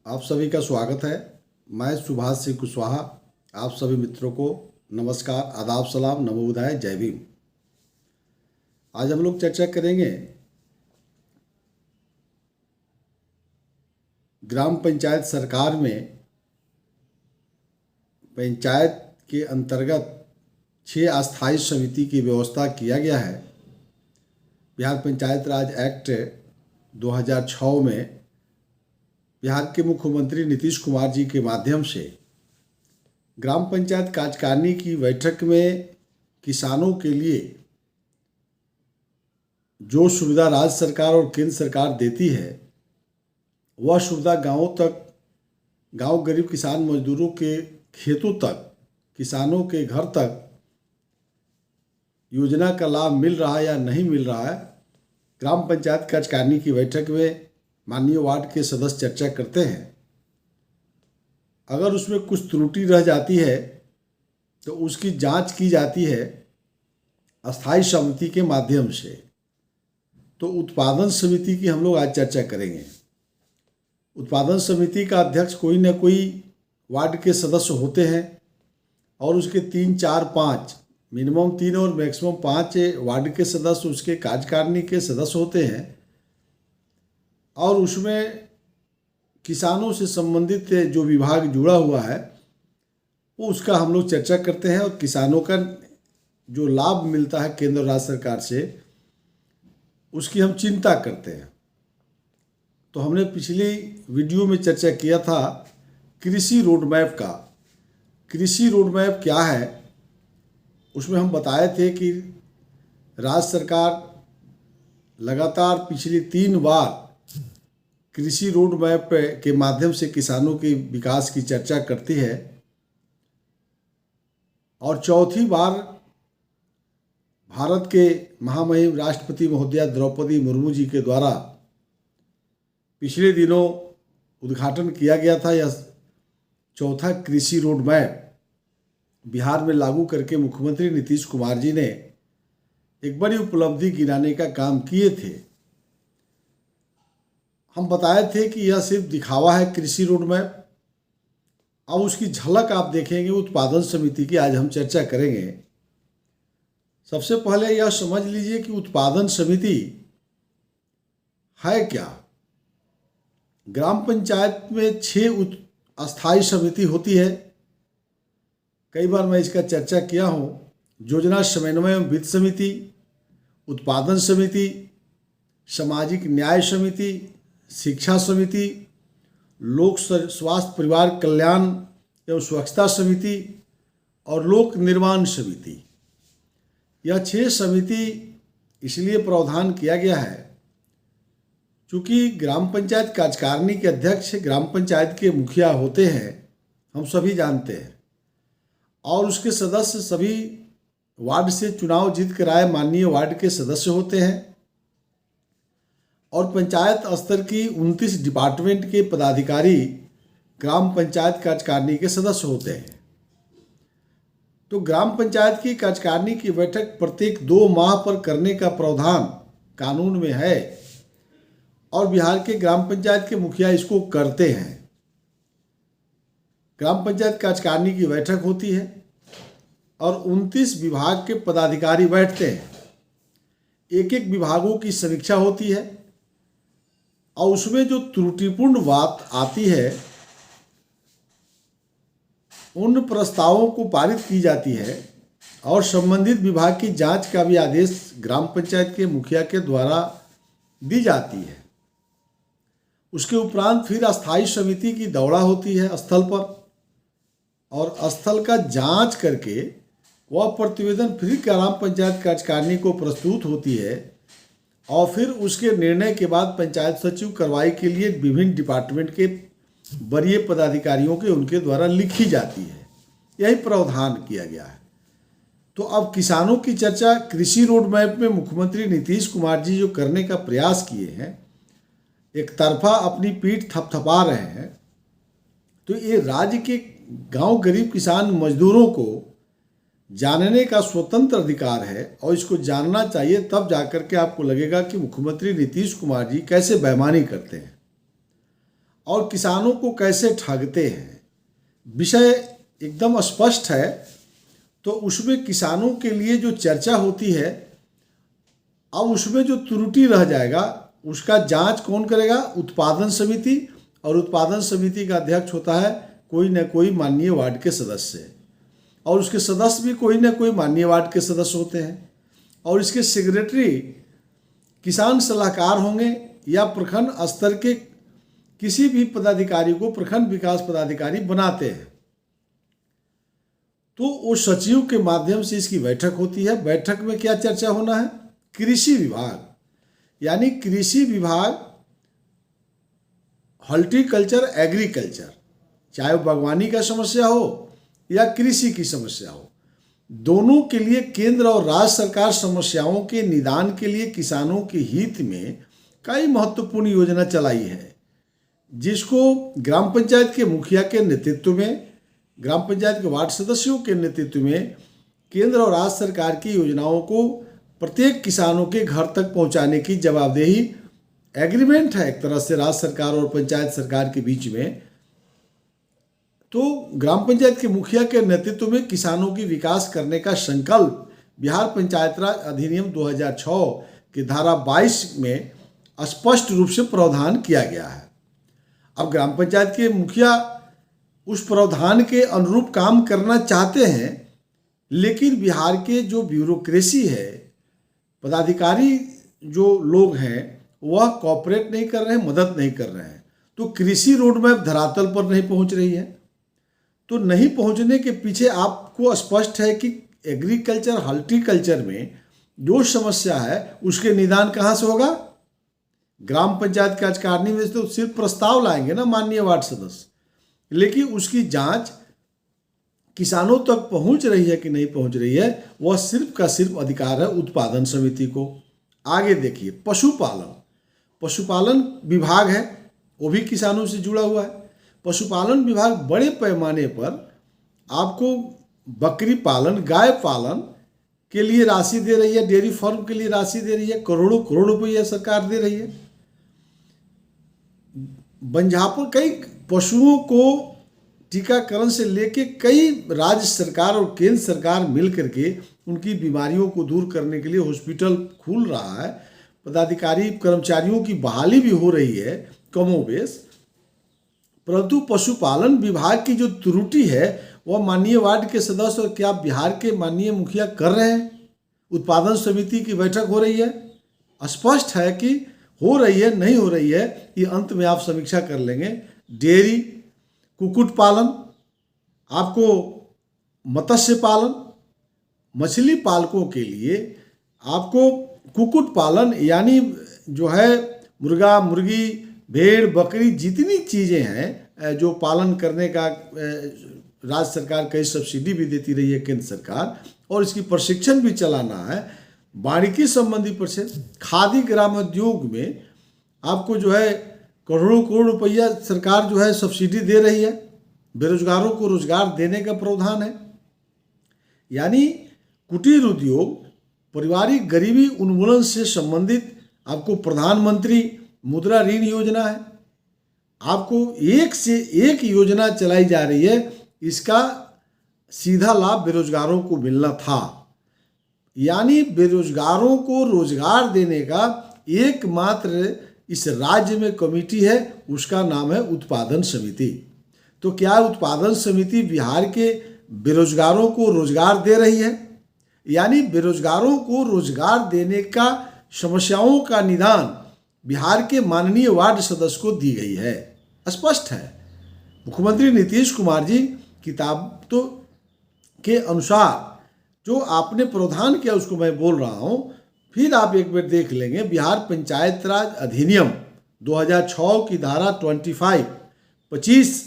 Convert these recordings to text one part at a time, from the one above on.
आप सभी का स्वागत है। मैं सुभाष सिंह कुशवाहा आप सभी मित्रों को नमस्कार, आदाब, सलाम, नमो बुद्धाय, जय भीम। आज हम लोग चर्चा करेंगे ग्राम पंचायत सरकार में पंचायत के अंतर्गत 6 अस्थायी समिति की व्यवस्था किया गया है। बिहार पंचायत राज एक्ट 2006 में बिहार के मुख्यमंत्री नीतीश कुमार जी के माध्यम से ग्राम पंचायत कार्यकारिणी की बैठक में किसानों के लिए जो सुविधा राज्य सरकार और केंद्र सरकार देती है वह सुविधा गांवों तक, गांव गरीब किसान मजदूरों के खेतों तक, किसानों के घर तक योजना का लाभ मिल रहा है या नहीं मिल रहा है। ग्राम पंचायत कार्यकारिणी की बैठक में माननीय वार्ड के सदस्य चर्चा करते हैं। अगर उसमें कुछ त्रुटि रह जाती है तो उसकी जांच की जाती है अस्थायी समिति के माध्यम से। तो उत्पादन समिति की हम लोग आज चर्चा करेंगे। उत्पादन समिति का अध्यक्ष कोई न कोई वार्ड के सदस्य होते हैं और उसके 3, 4, 5 मिनिमम 3 और मैक्सिमम 5 वार्ड के सदस्य उसके कार्यकारिणी के सदस्य होते हैं और उसमें किसानों से संबंधित जो विभाग जुड़ा हुआ है वो उसका हम लोग चर्चा करते हैं और किसानों का जो लाभ मिलता है केंद्र और राज्य सरकार से उसकी हम चिंता करते हैं। तो हमने पिछली वीडियो में चर्चा किया था कृषि रोड मैप का। कृषि रोड मैप क्या है उसमें हम बताए थे कि राज्य सरकार लगातार पिछली 3 बार कृषि रोड मैप के माध्यम से किसानों के विकास की चर्चा करती है और चौथी बार भारत के महामहिम राष्ट्रपति महोदया द्रौपदी मुर्मू जी के द्वारा पिछले दिनों उद्घाटन किया गया था। यह चौथा कृषि रोड मैप बिहार में लागू करके मुख्यमंत्री नीतीश कुमार जी ने एक बड़ी उपलब्धि गिनाने का काम किए थे। हम बताए थे कि यह सिर्फ दिखावा है कृषि रोड मैप। अब उसकी झलक आप देखेंगे उत्पादन समिति की आज हम चर्चा करेंगे। सबसे पहले यह समझ लीजिए कि उत्पादन समिति है क्या। ग्राम पंचायत में 6 अस्थायी समिति होती है। कई बार मैं इसका चर्चा किया हूँ। योजना समन्वय एवं वित्त समिति, उत्पादन समिति, सामाजिक न्याय समिति, शिक्षा समिति, लोक स्वास्थ्य परिवार कल्याण एवं स्वच्छता समिति और लोक निर्माण समिति। यह 6 समिति इसलिए प्रावधान किया गया है क्योंकि ग्राम पंचायत कार्यकारिणी के अध्यक्ष ग्राम पंचायत के मुखिया होते हैं, हम सभी जानते हैं, और उसके सदस्य सभी वार्ड से चुनाव जीत कर आए माननीय वार्ड के सदस्य होते हैं और पंचायत स्तर की 29 डिपार्टमेंट के पदाधिकारी ग्राम पंचायत कार्यकारिणी के सदस्य होते हैं। तो ग्राम पंचायत की कार्यकारिणी की बैठक प्रत्येक 2 माह पर करने का प्रावधान कानून में है और बिहार के ग्राम पंचायत के मुखिया इसको करते हैं। ग्राम पंचायत कार्यकारिणी की बैठक होती है और 29 विभाग के पदाधिकारी बैठते हैं। एक एक विभागों की समीक्षा होती है और उसमें जो त्रुटिपूर्ण बात आती है उन प्रस्तावों को पारित की जाती है और संबंधित विभाग की जांच का भी आदेश ग्राम पंचायत के मुखिया के द्वारा दी जाती है। उसके उपरांत फिर अस्थायी समिति की दौड़ा होती है स्थल पर और स्थल का जांच करके वह प्रतिवेदन फिर ग्राम पंचायत कार्यकारिणी को प्रस्तुत होती है और फिर उसके निर्णय के बाद पंचायत सचिव कार्रवाई के लिए विभिन्न डिपार्टमेंट के वरीय पदाधिकारियों के उनके द्वारा लिखी जाती है। यही प्रावधान किया गया है। तो अब किसानों की चर्चा कृषि रोड मैप में मुख्यमंत्री नीतीश कुमार जी जो करने का प्रयास किए हैं, एक तरफा अपनी पीठ थपथपा रहे हैं, तो ये राज्य के गांव गरीब किसान मजदूरों को जानने का स्वतंत्र अधिकार है और इसको जानना चाहिए। तब जाकर के आपको लगेगा कि मुख्यमंत्री नीतीश कुमार जी कैसे बेईमानी करते हैं। और किसानों को कैसे ठगते हैं, विषय एकदम स्पष्ट है। तो उसमें किसानों के लिए जो चर्चा होती है, अब उसमें जो त्रुटि रह जाएगा उसका जांच कौन करेगा? उत्पादन समिति, और उत्पादन समिति का अध्यक्ष होता है कोई न कोई माननीय वार्ड के सदस्य, और उसके सदस्य भी कोई न कोई माननीय वार्ड के सदस्य होते हैं, और इसके सेक्रेटरी किसान सलाहकार होंगे या प्रखंड स्तर के किसी भी पदाधिकारी को प्रखंड विकास पदाधिकारी बनाते हैं। तो वो सचिव के माध्यम से इसकी बैठक होती है। बैठक में क्या चर्चा होना है? कृषि विभाग, यानी कृषि विभाग, हॉर्टिकल्चर, एग्रीकल्चर, चाहे वो बागवानी का समस्या हो या कृषि की समस्या हो, दोनों के लिए केंद्र और राज्य सरकार समस्याओं के निदान के लिए किसानों के हित में कई महत्वपूर्ण योजना चलाई है, जिसको ग्राम पंचायत के मुखिया के नेतृत्व में, ग्राम पंचायत के वार्ड सदस्यों के नेतृत्व में केंद्र और राज्य सरकार की योजनाओं को प्रत्येक किसानों के घर तक पहुंचाने की जवाबदेही, एग्रीमेंट है एक तरह से राज्य सरकार और पंचायत सरकार के बीच में। तो ग्राम पंचायत के मुखिया के नेतृत्व में किसानों की विकास करने का संकल्प बिहार पंचायत राज अधिनियम 2006 की धारा 22 में स्पष्ट रूप से प्रावधान किया गया है। अब ग्राम पंचायत के मुखिया उस प्रावधान के अनुरूप काम करना चाहते हैं, लेकिन बिहार के जो ब्यूरोक्रेसी है, पदाधिकारी जो लोग हैं, वह कॉपरेट नहीं कर रहे हैं, मदद नहीं कर रहे हैं। तो कृषि रोड मैप धरातल पर नहीं पहुंच रही है। तो नहीं पहुंचने के पीछे आपको स्पष्ट है कि एग्रीकल्चर, हॉर्टिकल्चर में जो समस्या है उसके निदान कहाँ से होगा? ग्राम पंचायत कार्यकारिणी में तो सिर्फ प्रस्ताव लाएंगे ना माननीय वार्ड सदस्य, लेकिन उसकी जांच किसानों तक पहुंच रही है कि नहीं पहुंच रही है, वह सिर्फ का सिर्फ अधिकार है उत्पादन समिति को। आगे देखिए, पशुपालन, पशुपालन विभाग है, वो भी किसानों से जुड़ा हुआ है। पशुपालन विभाग बड़े पैमाने पर आपको बकरी पालन, गाय पालन के लिए राशि दे रही है, डेयरी फार्म के लिए राशि दे रही है, करोड़ों करोड़ रुपये सरकार दे रही है। बंझापुर कई पशुओं को टीकाकरण से लेके कई राज्य सरकार और केंद्र सरकार मिल करके उनकी बीमारियों को दूर करने के लिए हॉस्पिटल खुल रहा है। पदाधिकारी कर्मचारियों की बहाली भी हो रही है कमोबेश, परंतु पशुपालन विभाग की जो त्रुटि है वह माननीय वार्ड के सदस्य और क्या बिहार के माननीय मुखिया कर रहे हैं? उत्पादन समिति की बैठक हो रही है, स्पष्ट है कि हो रही है, नहीं हो रही है, ये अंत में आप समीक्षा कर लेंगे। डेयरी, कुक्कुट पालन, आपको मत्स्य पालन, मछली पालकों के लिए आपको कुक्कुट पालन यानी जो है मुर्गा, मुर्गी, भेड़, बकरी, जितनी चीज़ें हैं जो पालन करने का राज्य सरकार कई सब्सिडी भी देती रही है केंद्र सरकार, और इसकी प्रशिक्षण भी चलाना है। वानिकी संबंधी प्रशिक्षण, खादी ग्रामोद्योग में आपको जो है करोड़ों करोड़ रुपया सरकार जो है सब्सिडी दे रही है, बेरोजगारों को रोजगार देने का प्रावधान है। यानी कुटीर उद्योग, पारिवारिक गरीबी उन्मूलन से संबंधित आपको प्रधानमंत्री मुद्रा ऋण योजना है, आपको एक से एक योजना चलाई जा रही है। इसका सीधा लाभ बेरोजगारों को मिलना था, यानी बेरोजगारों को रोजगार देने का एकमात्र इस राज्य में कमेटी है, उसका नाम है उत्पादन समिति। तो क्या उत्पादन समिति बिहार के बेरोजगारों को रोजगार दे रही है? यानी बेरोजगारों को रोजगार देने का समस्याओं का निदान बिहार के माननीय वार्ड सदस्य को दी गई है, स्पष्ट है। मुख्यमंत्री नीतीश कुमार जी किताब तो के अनुसार जो आपने प्रावधान किया उसको मैं बोल रहा हूँ, फिर आप एक बार देख लेंगे। बिहार पंचायत राज अधिनियम 2006 की धारा 25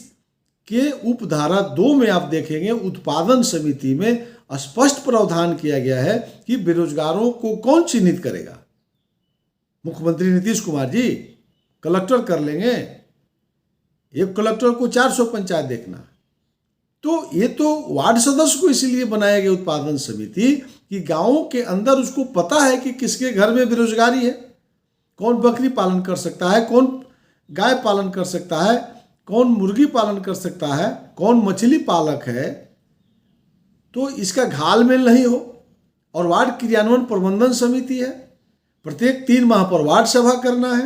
के उपधारा 2 में आप देखेंगे उत्पादन समिति में स्पष्ट प्रावधान किया गया है कि बेरोजगारों को कौन चिन्हित करेगा? मुख्यमंत्री नीतीश कुमार जी कलेक्टर कर लेंगे, एक कलेक्टर को 400 पंचायत देखना। तो ये तो वार्ड सदस्य को इसीलिए बनाया गया उत्पादन समिति कि गांवों के अंदर उसको पता है कि किसके घर में बेरोजगारी है, कौन बकरी पालन कर सकता है, कौन गाय पालन कर सकता है, कौन मुर्गी पालन कर सकता है, कौन मछली पालक है, तो इसका घालमेल नहीं हो। और वार्ड क्रियान्वयन प्रबंधन समिति है, प्रत्येक 3 माह पर वार्ड सभा करना है,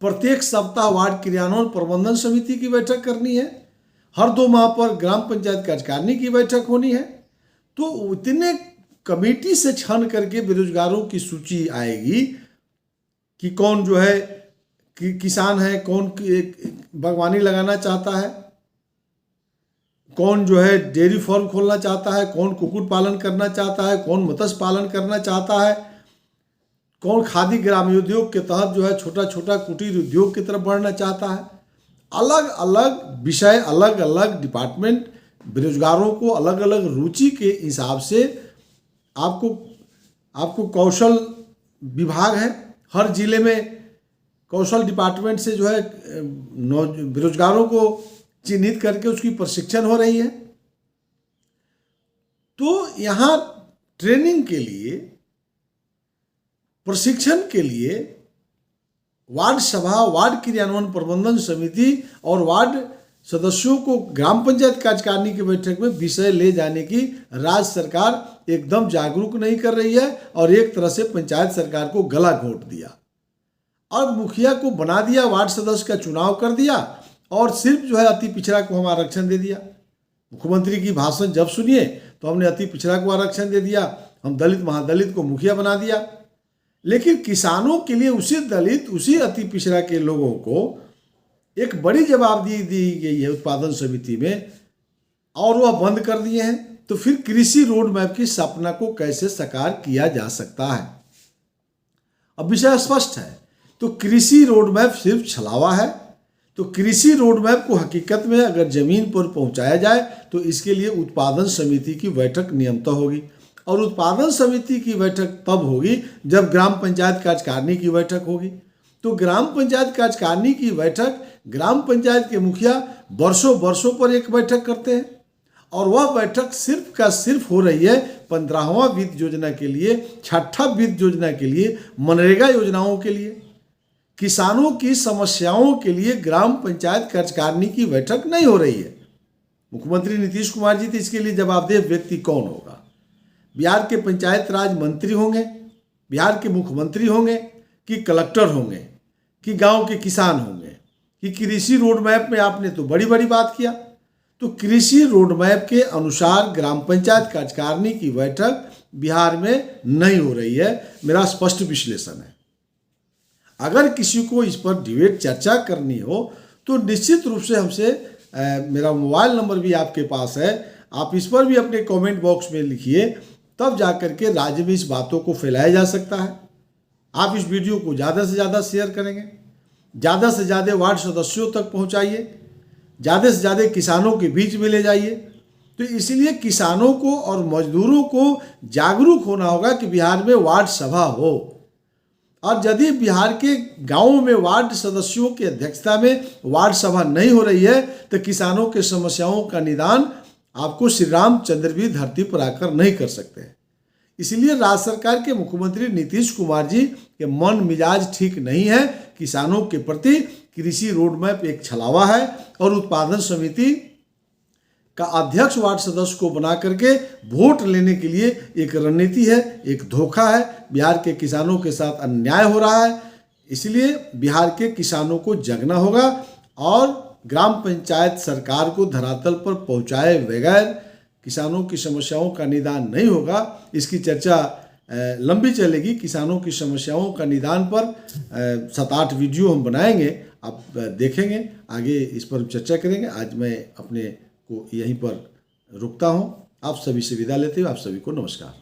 प्रत्येक सप्ताह वार्ड क्रियान्वयन प्रबंधन समिति की बैठक करनी है, हर 2 माह पर ग्राम पंचायत कार्यकारिणी की बैठक होनी है। तो इतने कमेटी से छान करके बेरोजगारों की सूची आएगी कि कौन जो है किसान है, कौन बागवानी लगाना चाहता है, कौन जो है डेयरी फार्म खोलना चाहता है, कौन कुक्कुट पालन करना चाहता है, कौन मत्स्य पालन करना चाहता है, कौन खादी ग्रामोद्योग के तहत जो है छोटा छोटा कुटीर उद्योग की तरफ बढ़ना चाहता है। अलग अलग विषय, अलग अलग डिपार्टमेंट बेरोजगारों को अलग अलग रुचि के हिसाब से आपको कौशल विभाग है, हर जिले में कौशल डिपार्टमेंट से जो है बेरोजगारों को चिन्हित करके उसकी प्रशिक्षण हो रही है। तो यहाँ ट्रेनिंग के लिए, प्रशिक्षण के लिए वार्ड सभा, वार्ड क्रियान्वयन प्रबंधन समिति और वार्ड सदस्यों को ग्राम पंचायत कार्यकारिणी की बैठक में विषय ले जाने की राज्य सरकार एकदम जागरूक नहीं कर रही है और एक तरह से पंचायत सरकार को गला घोंट दिया और मुखिया को बना दिया, वार्ड सदस्य का चुनाव कर दिया और सिर्फ जो है अति पिछड़ा को हम आरक्षण दे दिया। मुख्यमंत्री की भाषण जब सुनिए तो हमने अति पिछड़ा को आरक्षण दे दिया, हम दलित महादलित को मुखिया बना दिया। लेकिन किसानों के लिए उसी दलित, उसी अति पिछड़ा के लोगों को एक बड़ी जवाबदेही दी गई है उत्पादन समिति में और वह बंद कर दिए हैं। तो फिर कृषि रोड मैप की सपना को कैसे साकार किया जा सकता है? अब विषय स्पष्ट है। तो कृषि रोड मैप सिर्फ छलावा है। तो कृषि रोड मैप को हकीकत में अगर जमीन पर पहुंचाया जाए तो इसके लिए उत्पादन समिति की बैठक नियमित होगी और उत्पादन समिति की बैठक तब होगी जब ग्राम पंचायत कार्यकारिणी की बैठक होगी। तो ग्राम पंचायत कार्यकारिणी की बैठक ग्राम पंचायत के मुखिया वर्षों वर्षों पर एक बैठक करते हैं और वह बैठक सिर्फ का सिर्फ हो रही है 15वां वित्त योजना के लिए, 6ठा वित्त योजना के लिए, मनरेगा योजनाओं के लिए। किसानों की समस्याओं के लिए ग्राम पंचायत कार्यकारिणी की बैठक नहीं हो रही है। मुख्यमंत्री नीतीश कुमार जी, तो इसके लिए जवाबदेह व्यक्ति कौन होगा? बिहार के पंचायत राज मंत्री होंगे, बिहार के मुख्यमंत्री होंगे, कि कलेक्टर होंगे, कि गांव के किसान होंगे, कि कृषि रोड मैप में आपने तो बड़ी बड़ी बात किया। तो कृषि रोड मैप के अनुसार ग्राम पंचायत कार्यकारिणी की बैठक बिहार में नहीं हो रही है। मेरा स्पष्ट विश्लेषण है। अगर किसी को इस पर डिबेट चर्चा करनी हो तो निश्चित रूप से हमसे, मेरा मोबाइल नंबर भी आपके पास है, आप इस पर भी अपने कमेंट बॉक्स में लिखिए, तब जाकर के राज्य में इस बातों को फैलाया जा सकता है। आप इस वीडियो को ज़्यादा से ज़्यादा शेयर करेंगे, ज़्यादा से ज़्यादा वार्ड सदस्यों तक पहुंचाइए, ज़्यादा से ज़्यादा किसानों के बीच में ले जाइए। तो इसलिए किसानों को और मजदूरों को जागरूक होना होगा कि बिहार में वार्ड सभा हो और यदि बिहार के गांवों में वार्ड सदस्यों की अध्यक्षता में वार्ड सभा नहीं हो रही है तो किसानों के समस्याओं का निदान आपको श्री रामचंद्र भी धरती पर आकर नहीं कर सकते। इसलिए राज्य सरकार के मुख्यमंत्री नीतीश कुमार जी के मन मिजाज ठीक नहीं है। किसानों के प्रति कृषि रोड मैप एक छलावा है और उत्पादन समिति का अध्यक्ष वार्ड सदस्य को बना करके वोट लेने के लिए एक रणनीति है, एक धोखा है। बिहार के किसानों के साथ अन्याय हो रहा है। इसलिए बिहार के किसानों को जगना होगा और ग्राम पंचायत सरकार को धरातल पर पहुंचाए बगैर किसानों की समस्याओं का निदान नहीं होगा। इसकी चर्चा लंबी चलेगी। किसानों की समस्याओं का निदान पर 7-8 वीडियो हम बनाएंगे, आप देखेंगे, आगे इस पर चर्चा करेंगे। आज मैं अपने को यहीं पर रुकता हूं। आप सभी से विदा लेते हुए आप सभी को नमस्कार।